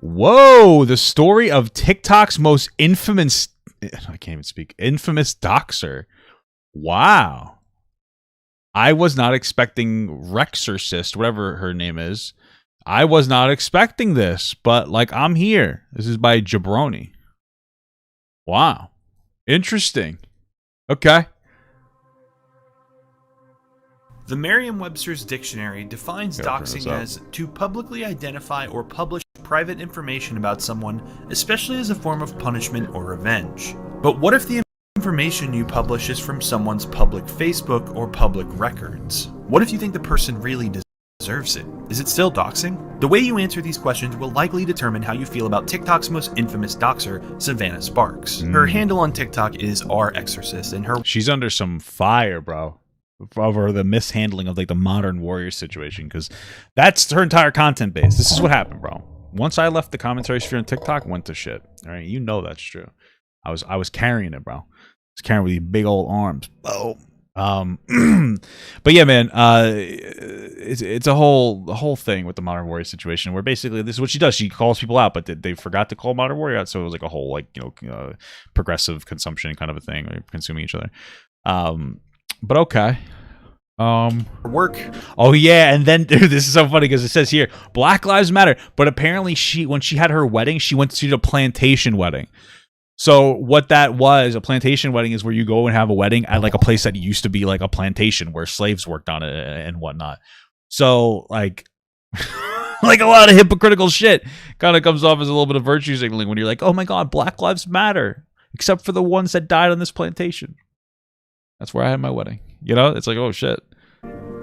Whoa, the story of TikTok's most infamous... I can't even speak. Infamous doxer. Wow. I was not expecting Rx0rcist, whatever her name is. I was not expecting this, but like I'm here. This is by Jabroney. Wow. Interesting. Okay. The Merriam-Webster's dictionary defines doxing as to publicly identify or publish private information about someone, especially as a form of punishment or revenge. But what if the information you publish is from someone's public Facebook or public records? What if you think the person really deserves it? Is it still doxing? The way you answer these questions will likely determine how you feel about TikTok's most infamous doxer, Savannah Sparks. Her handle on TikTok is Rx0rcist, and she's under some fire, bro, over the mishandling of like the modern warrior situation, because that's her entire content base. This is what happened, bro. Once I left the commentary sphere on TikTok, went to shit. All right, you know that's true. I was carrying it, bro. I was carrying with these big old arms. Oh. But yeah, man, it's a whole thing with the modern warrior situation where basically this is what she does. She calls people out, but they forgot to call modern warrior out, so it was like a whole like progressive consumption kind of a thing, like consuming each other. But okay. Work. Oh yeah, and then dude, this is so funny because it says here Black Lives Matter, but apparently when she had her wedding, she went to a plantation wedding. So what that was, a plantation wedding is where you go and have a wedding at like a place that used to be like a plantation where slaves worked on it and whatnot. So like like a lot of hypocritical shit kind of comes off as a little bit of virtue signaling when you're like, oh my God, Black Lives Matter, except for the ones that died on this plantation. That's where I had my wedding. You know, it's like, oh shit.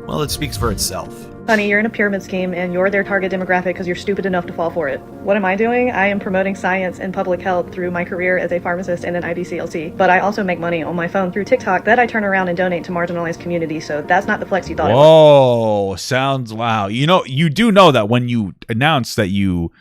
Well, it speaks for itself. Honey, you're in a pyramid scheme and you're their target demographic because you're stupid enough to fall for it. What am I doing? I am promoting science and public health through my career as a pharmacist and an IBCLC. But I also make money on my phone through TikTok that I turn around and donate to marginalized communities. So that's not the flex you thought it was. Oh, sounds wow. You know, you do know that when you announce that you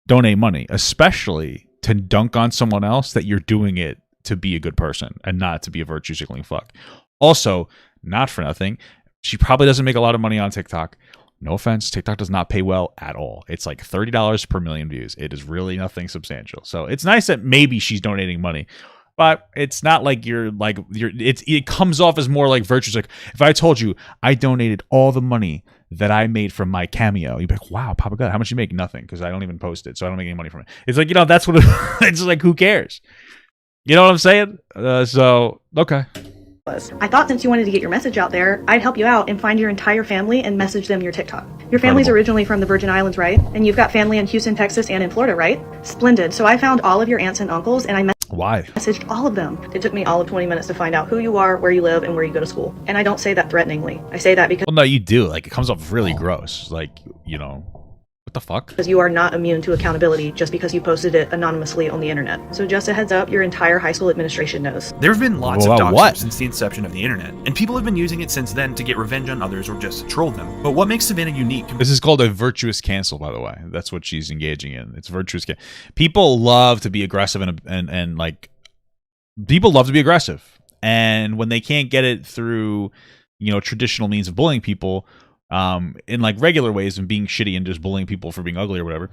donate money, especially to dunk on someone else, that you're doing it to be a good person and not to be a virtue signaling fuck. Also, not for nothing, she probably doesn't make a lot of money on TikTok. No offense, TikTok does not pay well at all. It's like $30 per million views. It is really nothing substantial. So it's nice that maybe she's donating money, but it's not like it comes off as more like virtuous. Like if I told you I donated all the money that I made from my cameo, you'd be like, wow, Papa God, how much you make? Nothing, because I don't even post it, so I don't make any money from it. It's like, that's what it's like, who cares? You know what I'm saying? So, okay. I thought since you wanted to get your message out there, I'd help you out and find your entire family and message them your TikTok. Your family's originally from the Virgin Islands, right? And you've got family in Houston, Texas, and in Florida, right? Splendid. So I found all of your aunts and uncles, and I messaged all of them. It took me all of 20 minutes to find out who you are, where you live, and where you go to school. And I don't say that threateningly. I say that because... Well, no, you do. Like, it comes off really gross. Like, what the fuck? Because you are not immune to accountability just because you posted it anonymously on the internet. So just a heads up, your entire high school administration knows. There have been lots of doxers since the inception of the internet, and people have been using it since then to get revenge on others or just to troll them. But what makes Savannah unique? This is called a virtuous cancel, by the way. That's what she's engaging in. It's virtuous. People love to be aggressive and like, people love to be aggressive. And when they can't get it through, traditional means of bullying people, in like regular ways and being shitty and just bullying people for being ugly or whatever,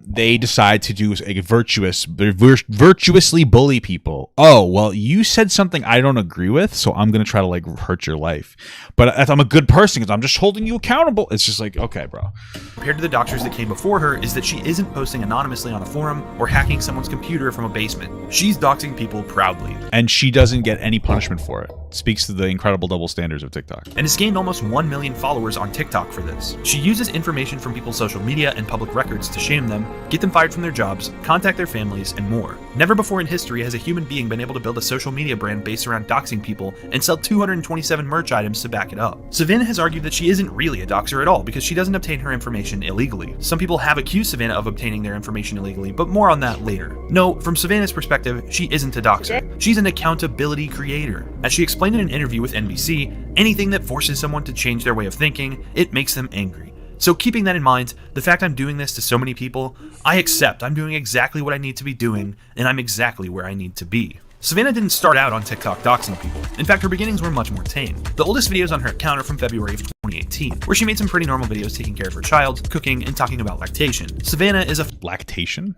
they decide to do virtuously bully people. Oh, well, you said something I don't agree with, so I'm going to try to like hurt your life. But I'm a good person because I'm just holding you accountable. It's just like, okay, bro. Compared to the doxers that came before her is that she isn't posting anonymously on a forum or hacking someone's computer from a basement. She's doxing people proudly. And she doesn't get any punishment for it. Speaks to the incredible double standards of TikTok. And has gained almost 1 million followers on TikTok for this. She uses information from people's social media and public records to shame them, get them fired from their jobs, contact their families, and more. Never before in history has a human being been able to build a social media brand based around doxing people and sell 227 merch items to back it up. Savannah has argued that she isn't really a doxer at all because she doesn't obtain her information illegally. Some people have accused Savannah of obtaining their information illegally, but more on that later. No, from Savannah's perspective, she isn't a doxer. She's an accountability creator. As she explained in an interview with NBC, anything that forces someone to change their way of thinking, it makes them angry. So keeping that in mind, the fact I'm doing this to so many people, I accept I'm doing exactly what I need to be doing, and I'm exactly where I need to be. Savannah didn't start out on TikTok doxing people. In fact, her beginnings were much more tame. The oldest videos on her account are from February of 2018, where she made some pretty normal videos taking care of her child, cooking, and talking about lactation. Savannah is a lactation?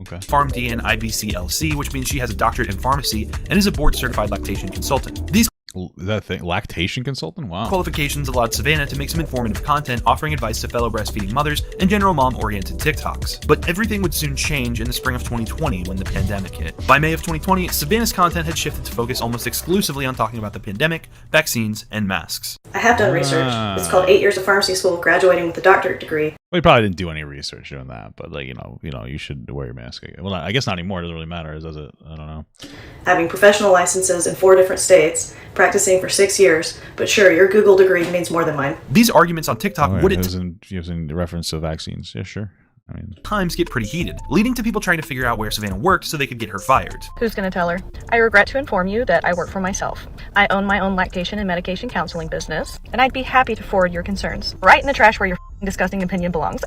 Okay. PharmD and IBCLC, which means she has a doctorate in pharmacy and is a board-certified lactation consultant. These that thing, lactation consultant? Wow. qualifications allowed Savannah to make some informative content offering advice to fellow breastfeeding mothers and general mom-oriented TikToks. But everything would soon change in the spring of 2020 when the pandemic hit. By May of 2020, Savannah's content had shifted to focus almost exclusively on talking about the pandemic, vaccines, and masks. I have done research. It's called 8 years of pharmacy school, graduating with a doctorate degree. Well, you probably didn't do any research doing that, but like, you know, you should wear your mask. Well, I guess not anymore. It doesn't really matter, does it? I don't know. Having professional licenses in 4 different states, practicing for 6 years, but sure, your Google degree means more than mine. These arguments on TikTok would using reference to vaccines. Yeah, sure. I mean, times get pretty heated, leading to people trying to figure out where Savannah worked so they could get her fired. Who's gonna tell her? I regret to inform you that I work for myself. I own my own lactation and medication counseling business, and I'd be happy to forward your concerns right in the trash where your disgusting opinion belongs.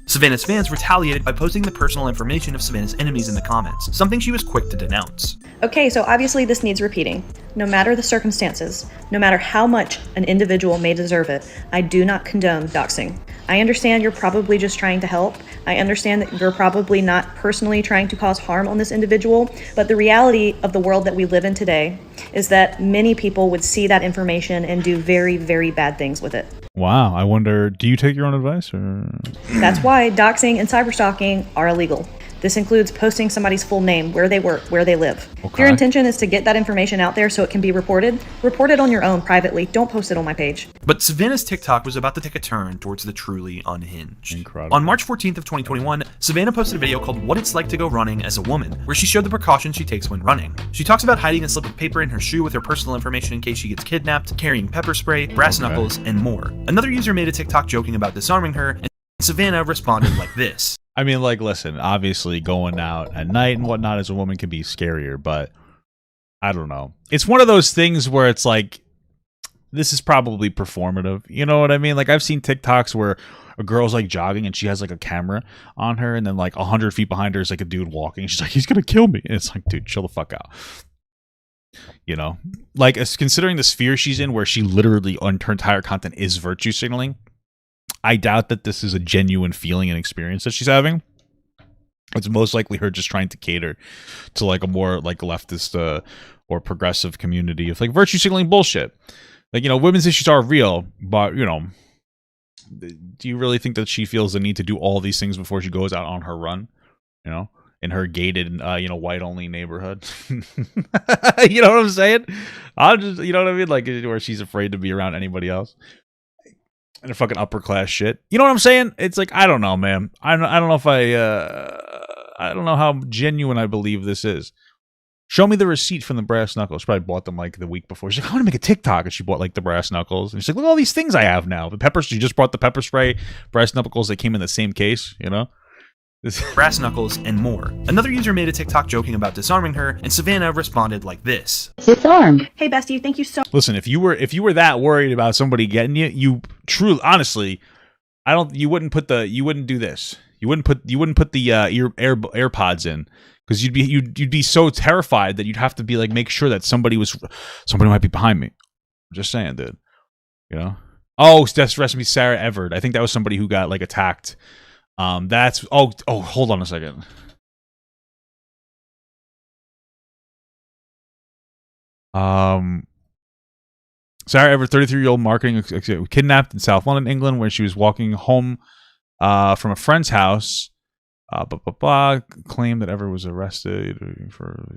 Savannah's fans retaliated by posting the personal information of Savannah's enemies in the comments, something she was quick to denounce. Okay, so obviously this needs repeating. No matter the circumstances, no matter how much an individual may deserve it, I do not condone doxing. I understand you're probably just trying to help. I understand that you're probably not personally trying to cause harm on this individual, but the reality of the world that we live in today is that many people would see that information and do very, very bad things with it. Wow, I wonder, do you take your own advice? Or? That's why doxing and cyberstalking are illegal. This includes posting somebody's full name, where they work, where they live. Okay. If your intention is to get that information out there so it can be reported, report it on your own privately. Don't post it on my page. But Savannah's TikTok was about to take a turn towards the truly unhinged. Incredible. On March 14th of 2021, Savannah posted a video called What It's Like to Go Running as a Woman, where she showed the precautions she takes when running. She talks about hiding a slip of paper in her shoe with her personal information in case she gets kidnapped, carrying pepper spray, brass knuckles, and more. Another user made a TikTok joking about disarming her, and Savannah responded like this. I mean, like, listen, obviously going out at night and whatnot as a woman can be scarier, but I don't know. It's one of those things where it's like, this is probably performative. You know what I mean? Like, I've seen TikToks where a girl's like jogging and she has like a camera on her, and then like 100 feet behind her is like a dude walking. She's like, he's gonna kill me. And it's like, dude, chill the fuck out. You know, like, considering the sphere she's in, where she literally on her entire content is virtue signaling, I doubt that this is a genuine feeling and experience that she's having. It's most likely her just trying to cater to like a more like leftist or progressive community of like virtue signaling bullshit. Like, you know, women's issues are real, but, you know, do you really think that she feels the need to do all these things before she goes out on her run, you know, in her gated, you know, white only neighborhood? You know what I'm saying? You know what I mean? Like, where she's afraid to be around anybody else. And a fucking upper class shit. You know what I'm saying? It's like, I don't know, man. I don't know if I don't know how genuine I believe this is. Show me the receipt from the brass knuckles. She probably bought them like the week before. She's like, I want to make a TikTok. And she bought like the brass knuckles. And she's like, look at all these things I have now. The pepper, she just brought the pepper spray, brass knuckles that came in the same case, you know? Brass knuckles, and more. Another user made a TikTok joking about disarming her, and Savannah responded like this. Disarmed. Hey, bestie, thank you so much. Listen, if you were that worried about somebody getting you, you truly, honestly, you wouldn't do this. You wouldn't put the AirPods in, because you'd be so terrified that you'd have to be like, make sure that somebody might be behind me. I'm just saying, dude. You know? Oh, that's recipe Sarah Everard. I think that was somebody who got like attacked. That's hold on a second. Sarah Everett, 33-year-old marketing kidnapped in South London, England, where she was walking home from a friend's house. Claimed that Everett was arrested for.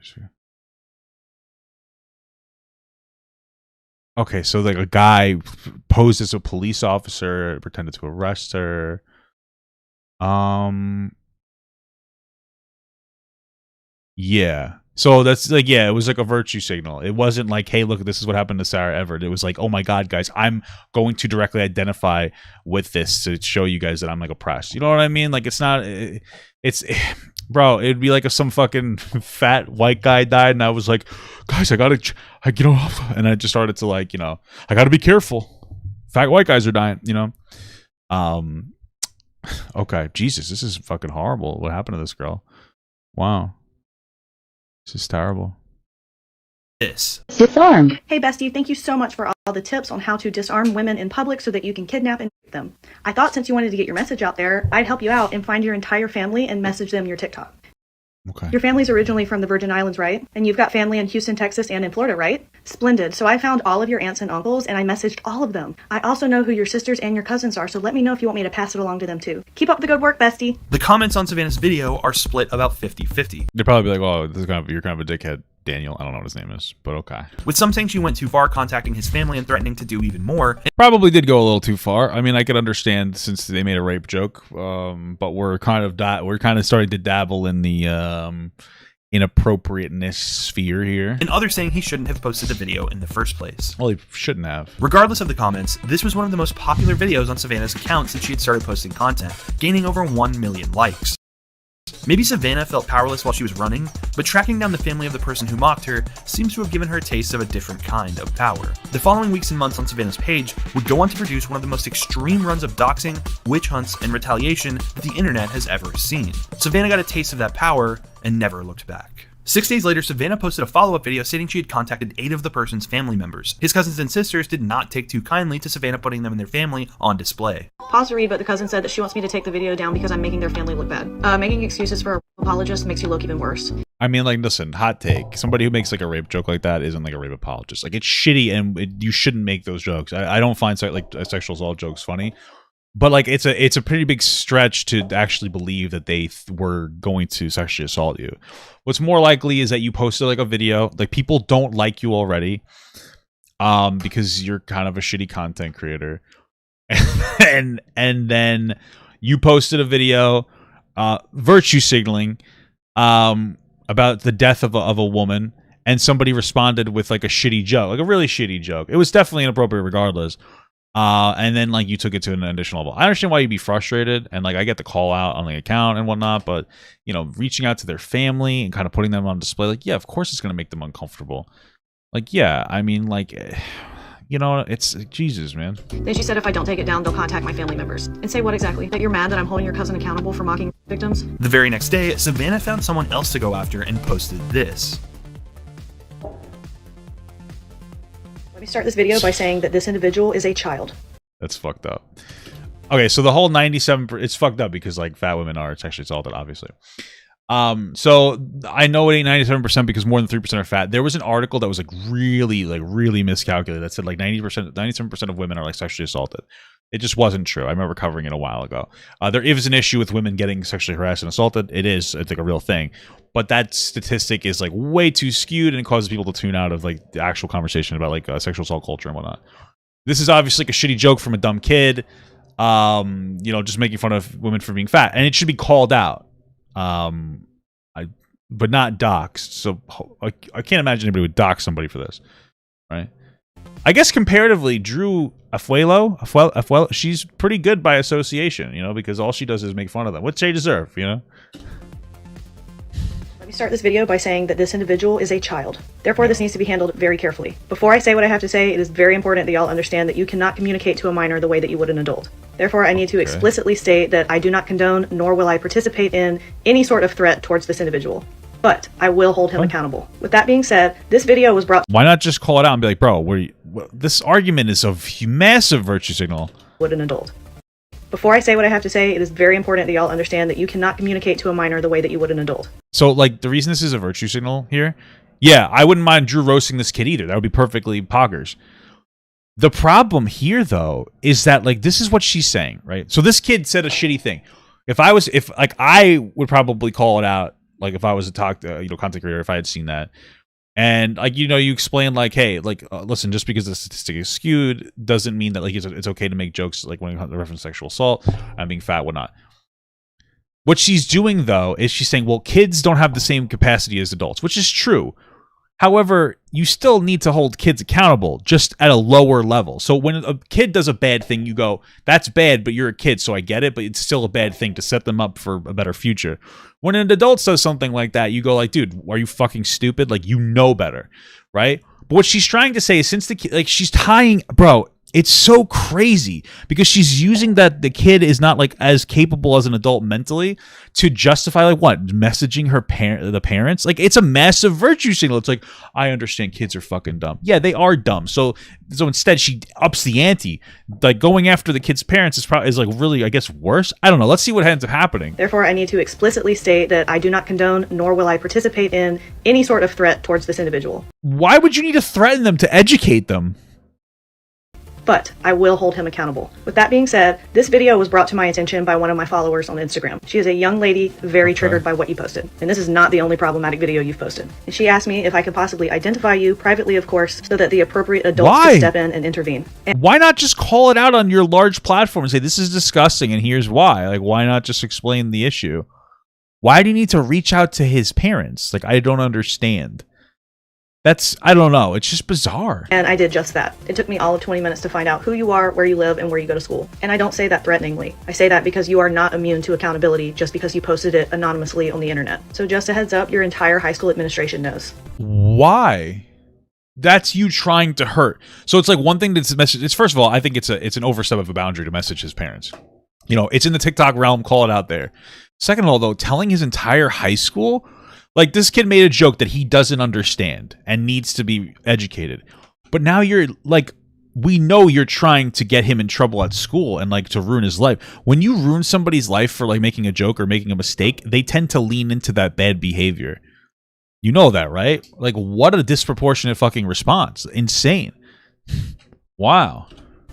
Okay, so like a guy posed as a police officer, pretended to arrest her. Yeah. So that's like, yeah, it was like a virtue signal. It wasn't like, hey, look, this is what happened to Sarah Everett. It was like, oh my God, guys, I'm going to directly identify with this to show you guys that I'm like oppressed. You know what I mean? Like, bro, it'd be like if some fucking fat white guy died and I was like, guys, and I just started to like, I gotta be careful. Fat white guys are dying, Okay, Jesus, this is fucking horrible. What happened to this girl? Wow. This is terrible. this. Disarm. Hey bestie, thank you so much for all the tips on how to disarm women in public so that you can kidnap and rape them. I thought since you wanted to get your message out there, I'd help you out and find your entire family and message them your TikTok. Okay. Your family's originally from the Virgin Islands, right? And you've got family in Houston, Texas, and in Florida, right? Splendid. So I found all of your aunts and uncles, and I messaged all of them. I also know who your sisters and your cousins are, so let me know if you want me to pass it along to them too. Keep up the good work, bestie. The comments on Savannah's video are split about 50-50. They'd probably be like, "Oh, you're kind of a dickhead, Daniel." I don't know what his name is, but okay. With some saying she went too far, contacting his family and threatening to do even more. Probably did go a little too far. I mean, I could understand since they made a rape joke, but we're kind of starting to dabble in the inappropriateness sphere here. And others saying he shouldn't have posted the video in the first place. Well, he shouldn't have. Regardless of the comments, this was one of the most popular videos on Savannah's account since she had started posting content, gaining over 1 million likes. Maybe Savannah felt powerless while she was running, but tracking down the family of the person who mocked her seems to have given her a taste of a different kind of power. The following weeks and months on Savannah's page would go on to produce one of the most extreme runs of doxing, witch hunts, and retaliation that the internet has ever seen. Savannah got a taste of that power and never looked back. 6 days later, Savannah posted a follow-up video stating she had contacted 8 of the person's family members. His cousins and sisters did not take too kindly to Savannah putting them and their family on display. Pause to read, but the cousin said that she wants me to take the video down because I'm making their family look bad. Making excuses for a apologist makes you look even worse. I mean, like, listen, hot take. Somebody who makes like a rape joke like that isn't like a rape apologist. Like, it's shitty, and you shouldn't make those jokes. I don't find sexual assault jokes funny. But like it's a pretty big stretch to actually believe that they were going to sexually assault you. What's more likely is that you posted like a video, like people don't like you already, because you're kind of a shitty content creator, and then you posted a video, virtue signaling, about the death of a woman, and somebody responded with like a shitty joke, like a really shitty joke. It was definitely inappropriate regardless. And then like you took it to an additional level. I understand why you'd be frustrated, and like I get the call out on the account and whatnot, but you know, reaching out to their family and kind of putting them on display, like, yeah, of course it's going to make them uncomfortable. Like, yeah, I mean, like, you know, it's Jesus, man. Then she said if I don't take it down, they'll contact my family members. And say what exactly? That you're mad that I'm holding your cousin accountable for mocking victims? The very next day, Savannah found someone else to go after and posted this. Let me start this video by saying that this individual is a child. That's fucked up. Okay, so the whole 97%, it's fucked up because like fat women are sexually assaulted, obviously. So I know it ain't 97% because more than 3% are fat. There was an article that was like really miscalculated that said like 97% of women are like sexually assaulted. It just wasn't true. I remember covering it a while ago. There is an issue with women getting sexually harassed and assaulted. It's like a real thing. But that statistic is like way too skewed, and it causes people to tune out of like the actual conversation about like sexual assault culture and whatnot. This is obviously like a shitty joke from a dumb kid, you know, just making fun of women for being fat, and it should be called out, but not doxed. So I can't imagine anybody would dox somebody for this, right? I guess comparatively, Drew Afuelo, she's pretty good by association, you know, because all she does is make fun of them. What they deserve, you know? Let me start this video by saying that this individual is a child. Therefore, this needs to be handled very carefully. Before I say what I have to say, it is very important that y'all understand that you cannot communicate to a minor the way that you would an adult. Therefore, I need to explicitly state that I do not condone, nor will I participate in, any sort of threat towards this individual. But I will hold him accountable. With that being said, this video was brought... Why not just call it out and be like, bro, this argument is a massive virtue signal. ...would an adult. Before I say what I have to say, it is very important that y'all understand that you cannot communicate to a minor the way that you would an adult. So, like, the reason this is a virtue signal here, yeah, I wouldn't mind Drew roasting this kid either. That would be perfectly poggers. The problem here, though, is that, like, this is what she's saying, right? So this kid said a shitty thing. I would probably call it out, like, if I was a content creator, if I had seen that. And, like, you know, you explain, like, hey, like, listen, just because the statistic is skewed doesn't mean that, like, it's okay to make jokes, like, when it comes to reference sexual assault and being fat, whatnot. What she's doing, though, is she's saying, well, kids don't have the same capacity as adults, which is true. However, you still need to hold kids accountable, just at a lower level. So when a kid does a bad thing, you go, that's bad, but you're a kid, so I get it, but it's still a bad thing to set them up for a better future. When an adult does something like that, you go like, dude, are you fucking stupid? Like, you know better, right? But what she's trying to say is, since the kid, like, she's tying, bro, It's so crazy because she's using that the kid is not like as capable as an adult mentally to justify like what messaging the parents. Like it's a massive virtue signal. It's like, I understand kids are fucking dumb. Yeah, they are dumb. So instead she ups the ante. Like going after the kid's parents is like really, I guess, worse. I don't know. Let's see what ends up happening. Therefore, I need to explicitly state that I do not condone nor will I participate in any sort of threat towards this individual. Why would you need to threaten them to educate them? But I will hold him accountable. With that being said, this video was brought to my attention by one of my followers on Instagram. She is a young lady, very triggered by what you posted. And this is not the only problematic video you've posted. And she asked me if I could possibly identify you, privately of course, so that the appropriate adults could step in and intervene. Why not just call it out on your large platform and say, this is disgusting and here's why? Like, why not just explain the issue? Why do you need to reach out to his parents? Like, I don't understand. I don't know. It's just bizarre. And I did just that. It took me all of 20 minutes to find out who you are, where you live, and where you go to school. And I don't say that threateningly. I say that because you are not immune to accountability just because you posted it anonymously on the internet. So just a heads up, your entire high school administration knows. Why? That's you trying to hurt. So it's like one thing that's message. It's first of all, I think it's an overstep of a boundary to message his parents. You know, it's in the TikTok realm. Call it out there. Second of all, though, telling his entire high school. Like, this kid made a joke that he doesn't understand and needs to be educated. But now you're, like, we know you're trying to get him in trouble at school and, like, to ruin his life. When you ruin somebody's life for, like, making a joke or making a mistake, they tend to lean into that bad behavior. You know that, right? Like, what a disproportionate fucking response. Insane. Wow.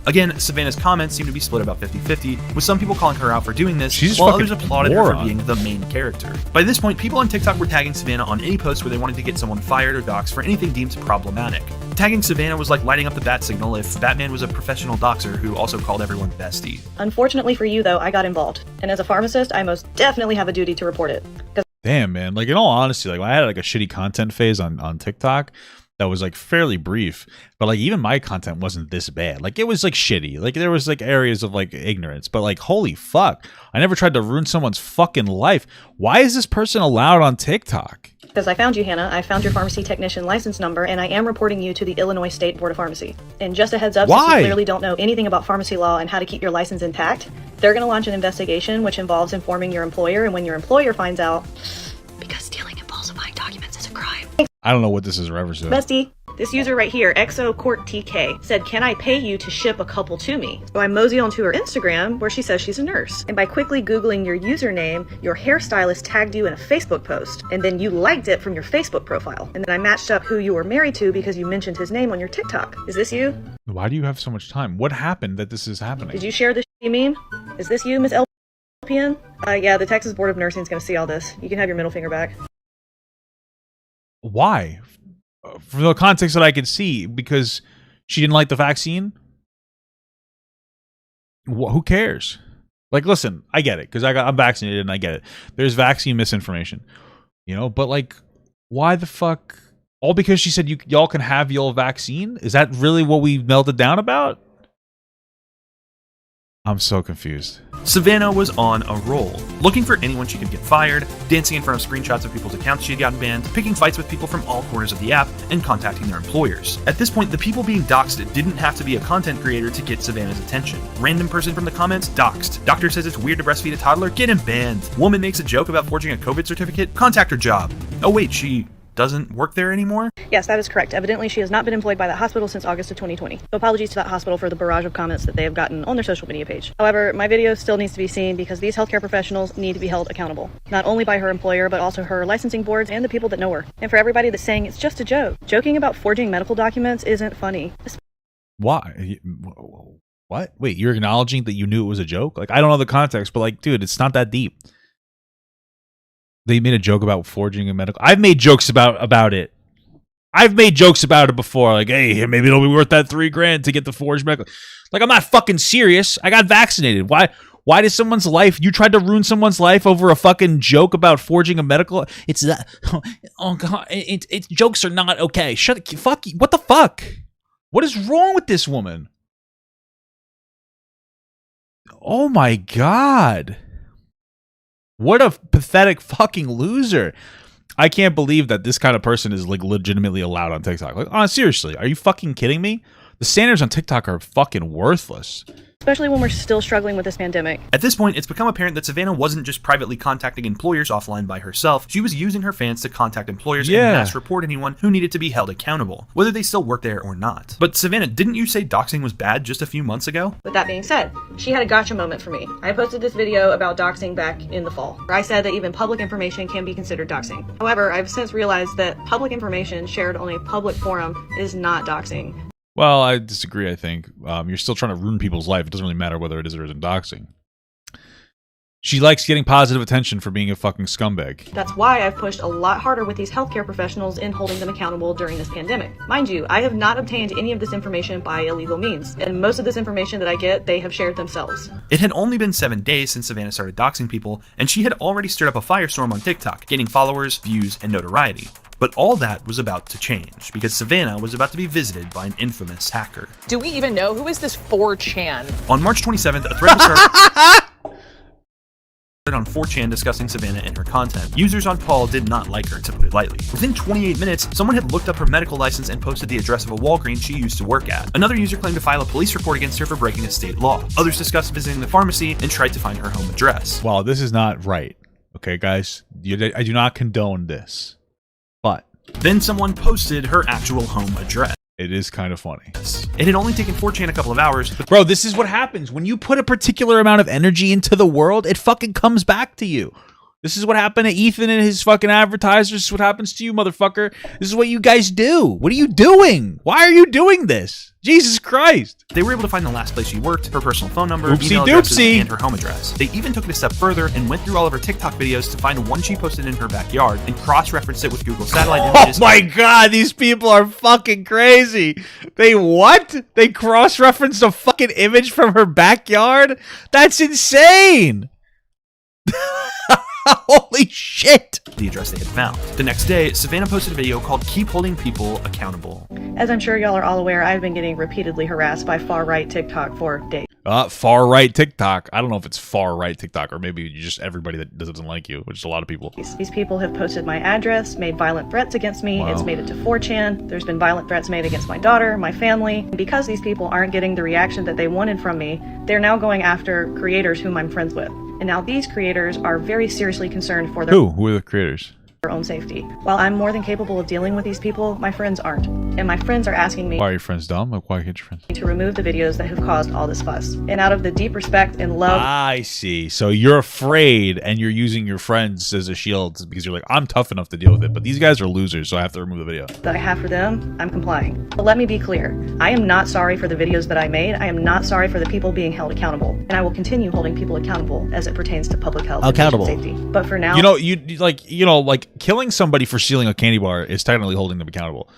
Again, Savannah's comments seem to be split about 50-50, with some people calling her out for doing this, She's while others applauded her for moron. being the main character. By this point, people on TikTok were tagging Savannah on any post where they wanted to get someone fired or doxxed for anything deemed problematic. Tagging Savannah was like lighting up the bat signal if Batman was a professional doxxer who also called everyone bestie. Unfortunately for you, though, I got involved. And as a pharmacist, I most definitely have a duty to report it. Damn, man. Like, in all honesty, like, I had like a shitty content phase on TikTok that was like fairly brief, but like even my content wasn't this bad. Like, it was like shitty. Like, there was like areas of like ignorance, but like, holy fuck, I never tried to ruin someone's fucking life. Why is this person allowed on TikTok? Because I found you, Hannah. I found your pharmacy technician license number, and I am reporting you to the Illinois State Board of Pharmacy. And just a heads up, since you clearly don't know anything about pharmacy law and how to keep your license intact, they're going to launch an investigation which involves informing your employer, and when your employer finds out, because stealing and falsifying documents is a crime. I don't know what this is a reference to. Bestie, this user right here, Rx0rcist, said, can I pay you to ship a couple to me? So I mosey onto her Instagram where she says she's a nurse. And by quickly Googling your username, your hairstylist tagged you in a Facebook post. And then you liked it from your Facebook profile. And then I matched up who you were married to because you mentioned his name on your TikTok. Is this you? Why do you have so much time? What happened that this is happening? Did you share this meme? Is this you, Miss LPN? Yeah, the Texas Board of Nursing is going to see all this. You can have your middle finger back. Why? From the context that I could see, because she didn't like the vaccine? Who cares? Like, listen, I get it, because I'm vaccinated and I get it. There's vaccine misinformation, you know, but like, why the fuck? All because she said y'all can have your vaccine? Is that really what we melted down about? I'm so confused. Savannah was on a roll, looking for anyone she could get fired, dancing in front of screenshots of people's accounts she had gotten banned, picking fights with people from all corners of the app, and contacting their employers. At this point, the people being doxxed didn't have to be a content creator to get Savannah's attention. Random person from the comments, doxxed. Doctor says it's weird to breastfeed a toddler, get him banned. Woman makes a joke about forging a COVID certificate, contact her job. Oh wait, she doesn't work there anymore? Yes, that is correct. Evidently, she has not been employed by that hospital since August of 2020. So apologies to that hospital for the barrage of comments that they have gotten on their social media page. However, my video still needs to be seen because these healthcare professionals need to be held accountable. Not only by her employer, but also her licensing boards and the people that know her. And for everybody that's saying it's just a joke, joking about forging medical documents isn't funny. Why? What? Wait, you're acknowledging that you knew it was a joke? Like, I don't know the context, but like, dude, it's not that deep. They made a joke about forging a medical. I've made jokes about it. I've made jokes about it before. Like, hey, maybe it'll be worth that $3,000 to get the forged medical. Like, I'm not fucking serious. I got vaccinated. Why does someone's life? You tried to ruin someone's life over a fucking joke about forging a medical. It's that. Oh god. It's jokes are not okay. Fuck. What the fuck? What is wrong with this woman? Oh my god. What a pathetic fucking loser. I can't believe that this kind of person is like legitimately allowed on TikTok. Like, seriously, are you fucking kidding me? The standards on TikTok are fucking worthless. Especially when we're still struggling with this pandemic. At this point, it's become apparent that Savannah wasn't just privately contacting employers offline by herself. She was using her fans to contact employers and mass report anyone who needed to be held accountable, whether they still work there or not. But Savannah, didn't you say doxing was bad just a few months ago? With that being said, she had a gotcha moment for me. I posted this video about doxing back in the fall, where I said that even public information can be considered doxing. However, I've since realized that public information shared on a public forum is not doxing. Well, I disagree, I think. You're still trying to ruin people's life. It doesn't really matter whether it is or isn't doxing. She likes getting positive attention for being a fucking scumbag. That's why I've pushed a lot harder with these healthcare professionals in holding them accountable during this pandemic. Mind you, I have not obtained any of this information by illegal means, and most of this information that I get, they have shared themselves. It had only been 7 days since Savannah started doxing people, and she had already stirred up a firestorm on TikTok, gaining followers, views, and notoriety. But all that was about to change, because Savannah was about to be visited by an infamous hacker. Do we even know who is this 4chan? On March 27th, a thread was started on 4chan discussing Savannah and her content. Users on call did not like her, to put it lightly. Within 28 minutes, someone had looked up her medical license and posted the address of a Walgreens she used to work at. Another user claimed to file a police report against her for breaking a state law. Others discussed visiting the pharmacy and tried to find her home address. Well, this is not right. Okay, guys? I do not condone this. But then someone posted her actual home address. it is kind of funny. It had only taken 4chan a couple of hours, but bro, this is what happens. When you put a particular amount of energy into the world, it fucking comes back to you. This is what happened to Ethan and his fucking advertisers. This is what happens to you, motherfucker. This is what you guys do. What are you doing? Why are you doing this? Jesus Christ. They were able to find the last place she worked, her personal phone number, Oopsie email addresses, doopsie. and her home address. They even took it a step further and went through all of her TikTok videos to find one she posted in her backyard and cross-referenced it with Google satellite images. Oh my God, these people are fucking crazy. They what? They cross-referenced a fucking image from her backyard? That's insane. Holy shit. The address they had found. The next day, Savannah posted a video called Keep Holding People Accountable. As I'm sure y'all are all aware, I've been getting repeatedly harassed by far-right TikTok for days. Far-right TikTok. I don't know if it's far-right TikTok or maybe just everybody that doesn't like you, which is a lot of people. These people have posted my address, made violent threats against me. Wow. It's made it to 4chan. There's been violent threats made against my daughter, my family. And because these people aren't getting the reaction that they wanted from me, they're now going after creators whom I'm friends with. And now these creators are very seriously concerned for their Who are the creators? own safety. While I'm more than capable of dealing with these people, my friends aren't. And my friends are asking me Why are your friends dumb? Like, why can't your friends? to remove the videos that have caused all this fuss. And out of the deep respect and love I see. So you're afraid and you're using your friends as a shield because you're like, I'm tough enough to deal with it, but these guys are losers, so I have to remove the video. that I have for them, I'm complying. But let me be clear. I am not sorry for the videos that I made. I am not sorry for the people being held accountable. And I will continue holding people accountable as it pertains to public health and patient safety. But for now, like killing somebody for stealing a candy bar is technically holding them accountable.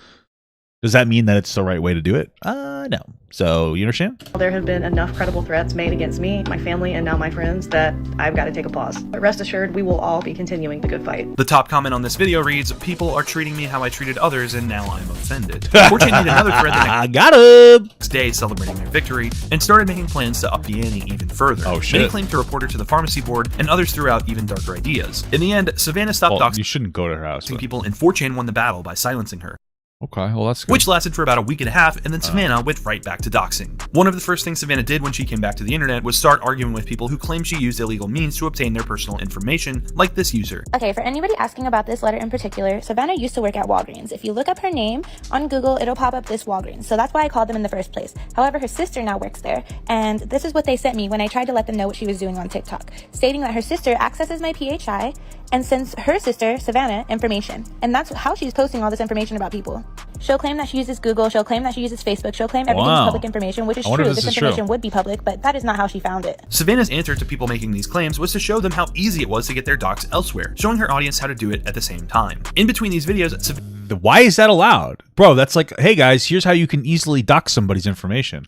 Does that mean that it's the right way to do it? No. So, you understand? there have been enough credible threats made against me, my family, and now my friends that I've got to take a pause. But rest assured, we will all be continuing the good fight. The top comment on this video reads, "People are treating me how I treated others and now I'm offended." Unfortunately, another thread the I got him. next day celebrating their victory and started making plans to up the ante even further. Oh, shit. Many claimed to report her to the pharmacy board and others threw out even darker ideas. In the end, Savannah stopped Well, doxing you shouldn't go to her house. But... people and 4chan won the battle by silencing her. Okay, well, that's good. Which lasted for about a week and a half, and then Savannah went right back to doxing. One of the first things Savannah did when she came back to the internet was start arguing with people who claimed she used illegal means to obtain their personal information, like this user. Okay, for anybody asking about this letter in particular, Savannah used to work at Walgreens. If you look up her name on Google, it'll pop up this Walgreens. So that's why I called them in the first place. However, her sister now works there, and this is what they sent me when I tried to let them know what she was doing on TikTok, stating that her sister accesses my PHI and sends her sister, Savannah, information. And that's how she's posting all this information about people. She'll claim that she uses Google, she'll claim that she uses Facebook, she'll claim everything's Wow. public information, which is I wonder true. if This this is information true. would be public, but that is not how she found it. Savannah's answer to people making these claims was to show them how easy it was to get their docs elsewhere, showing her audience how to do it at the same time. In between these videos, Why is that allowed? Bro, that's like, hey guys, here's how you can easily dox somebody's information.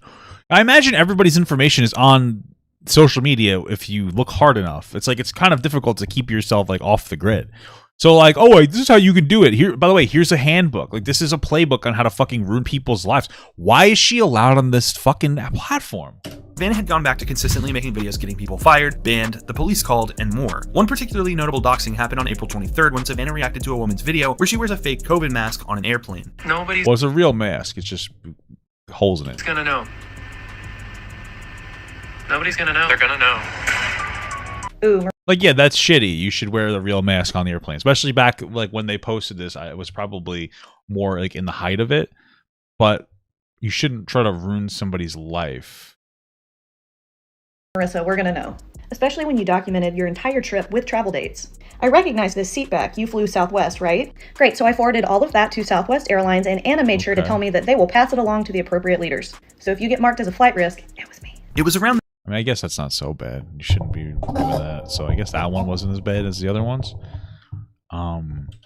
I imagine everybody's information is on social media if you look hard enough. It's like, it's kind of difficult to keep yourself like off the grid. So like, oh wait, this is how you can do it. Here, by the way, here's a handbook. Like, this is a playbook on how to fucking ruin people's lives. Why is she allowed on this fucking platform? Savannah had gone back to consistently making videos getting people fired, banned, the police called, and more. One particularly notable doxing happened on April 23rd when Savannah reacted to a woman's video where she wears a fake COVID mask on an airplane. Well, it's a real mask. It's just holes in it. It's gonna know. Nobody's gonna know. They're gonna know. Ooh, Like, yeah, that's shitty. You should wear the real mask on the airplane, especially back like when they posted this. It was probably more like in the height of it, but you shouldn't try to ruin somebody's life. Marissa, we're gonna know. Especially when you documented your entire trip with travel dates. I recognize this seat back. You flew Southwest, right? Great, so I forwarded all of that to Southwest Airlines, and Anna made sure to tell me that they will pass it along to the appropriate leaders. So if you get marked as a flight risk, it was me. It was around I mean, I guess that's not so bad. You shouldn't be doing that. So I guess that one wasn't as bad as the other ones.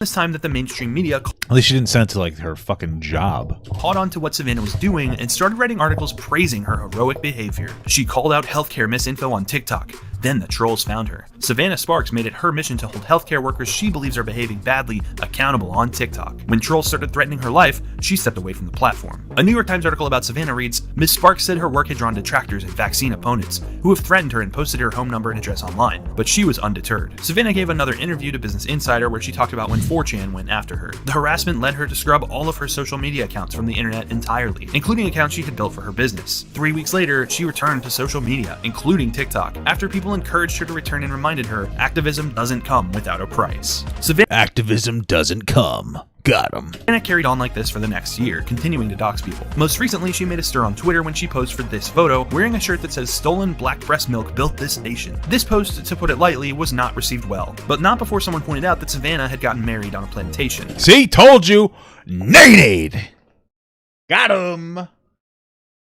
this time that the mainstream media At least she didn't send it to like her fucking job. caught on to what Savannah was doing and started writing articles praising her heroic behavior. She called out healthcare misinfo on TikTok. Then the trolls found her. Savannah Sparks made it her mission to hold healthcare workers she believes are behaving badly accountable on TikTok. When trolls started threatening her life, she stepped away from the platform. A New York Times article about Savannah reads, Ms. Sparks said her work had drawn detractors and vaccine opponents who have threatened her and posted her home number and address online, but she was undeterred. Savannah gave another interview to Business Insider where she talked about when 4chan went after her. The harassment led her to scrub all of her social media accounts from the internet entirely, including accounts she had built for her business. 3 weeks later, she returned to social media, including TikTok, after people encouraged her to return and reminded her activism doesn't come without a price. Activism doesn't come. Got him. Savannah carried on like this for the next year, continuing to dox people. Most recently, she made a stir on Twitter when she posed for this photo, wearing a shirt that says "Stolen black breast milk built this nation." This post, to put it lightly, was not received well, but not before someone pointed out that Savannah had gotten married on a plantation. See, told you. Nade. Got him.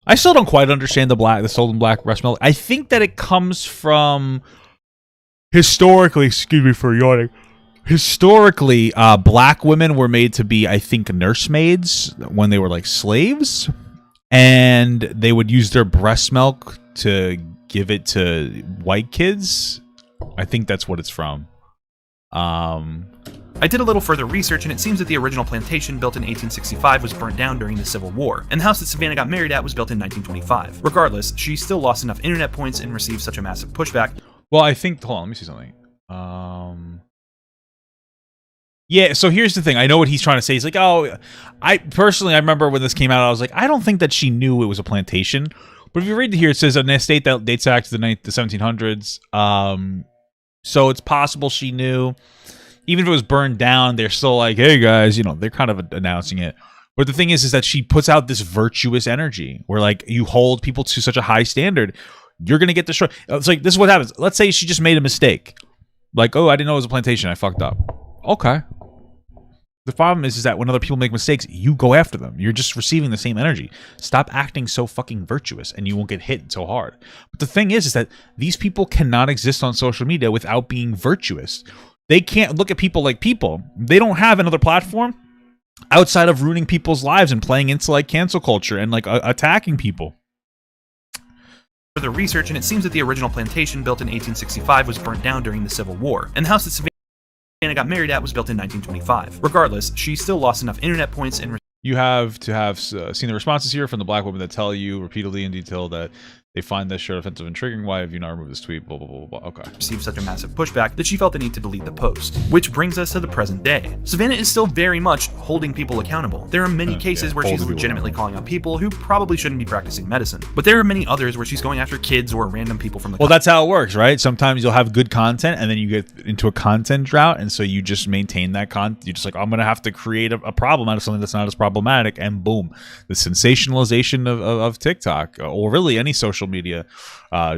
I still don't quite understand the stolen black breast milk. I think that it comes from historically. Excuse me for yawning. Historically, black women were made to be, I think, nursemaids when they were like slaves, and they would use their breast milk to give it to white kids. I think that's what it's from. I did a little further research, and it seems that the original plantation, built in 1865, was burnt down during the Civil War, and the house that Savannah got married at was built in 1925. Regardless, she still lost enough internet points and received such a massive pushback. Well, I think. Hold on, let me see something. Yeah, so here's the thing. I know what he's trying to say. He's like, oh, I remember when this came out, I was like, I don't think that she knew it was a plantation. But if you read here, it says an estate that dates back to the 1700s. So it's possible she knew. Even if it was burned down, they're still like, hey guys, you know, they're kind of announcing it. But the thing is that she puts out this virtuous energy where like you hold people to such a high standard, you're going to get destroyed. It's like, this is what happens. Let's say she just made a mistake. Like, oh, I didn't know it was a plantation. I fucked up. Okay. The problem is that when other people make mistakes, you go after them. You're just receiving the same energy. Stop acting so fucking virtuous and you won't get hit so hard. But the thing is that these people cannot exist on social media without being virtuous. They can't look at people like people. They don't have another platform outside of ruining people's lives and playing into like cancel culture and like attacking people. Further research, and it seems that the original plantation, built in 1865, was burnt down during the Civil War, and the house that Savannah got married at was built in 1925. Regardless, she still lost enough internet points and you have to have seen the responses here from the black women that tell you repeatedly in detail that they find this shirt offensive and triggering. Why have you not removed this tweet? Blah, blah, blah, blah. Okay. Received such a massive pushback that she felt the need to delete the post. Which brings us to the present day. Savannah is still very much holding people accountable. There are many cases where she's legitimately calling out people who probably shouldn't be practicing medicine. But there are many others where she's going after kids or random people from the Well, that's how it works, right? Sometimes you'll have good content and then you get into a content drought, and so you just maintain that content. You're just like, I'm going to have to create a problem out of something that's not as problematic, and boom. The sensationalization of TikTok, or really any social media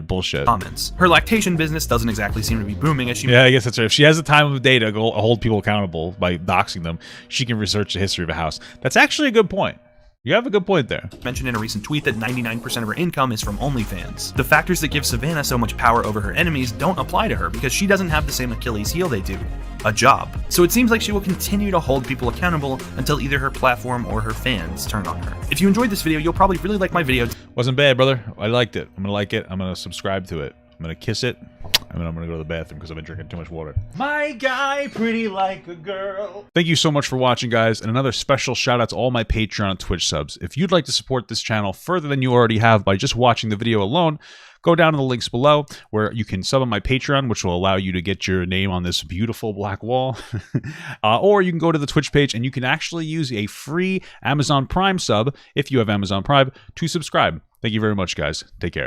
bullshit. Comments. Her lactation business doesn't exactly seem to be booming as she... Yeah, I guess that's right. If she has the time of day to go hold people accountable by doxing them, she can research the history of a house. That's actually a good point. You have a good point there. Mentioned in a recent tweet that 99% of her income is from OnlyFans. The factors that give Savannah so much power over her enemies don't apply to her because she doesn't have the same Achilles heel they do. A job. So it seems like she will continue to hold people accountable until either her platform or her fans turn on her. If you enjoyed this video, you'll probably really like my video. Wasn't bad, brother. I liked it. I'm gonna like it. I'm gonna subscribe to it. I'm going to kiss it, and then I'm going to go to the bathroom because I've been drinking too much water. My guy, pretty like a girl. Thank you so much for watching, guys, and another special shout out to all my Patreon and Twitch subs. If you'd like to support this channel further than you already have by just watching the video alone, go down to the links below where you can sub on my Patreon, which will allow you to get your name on this beautiful black wall. Or you can go to the Twitch page and you can actually use a free Amazon Prime sub, if you have Amazon Prime, to subscribe. Thank you very much, guys. Take care.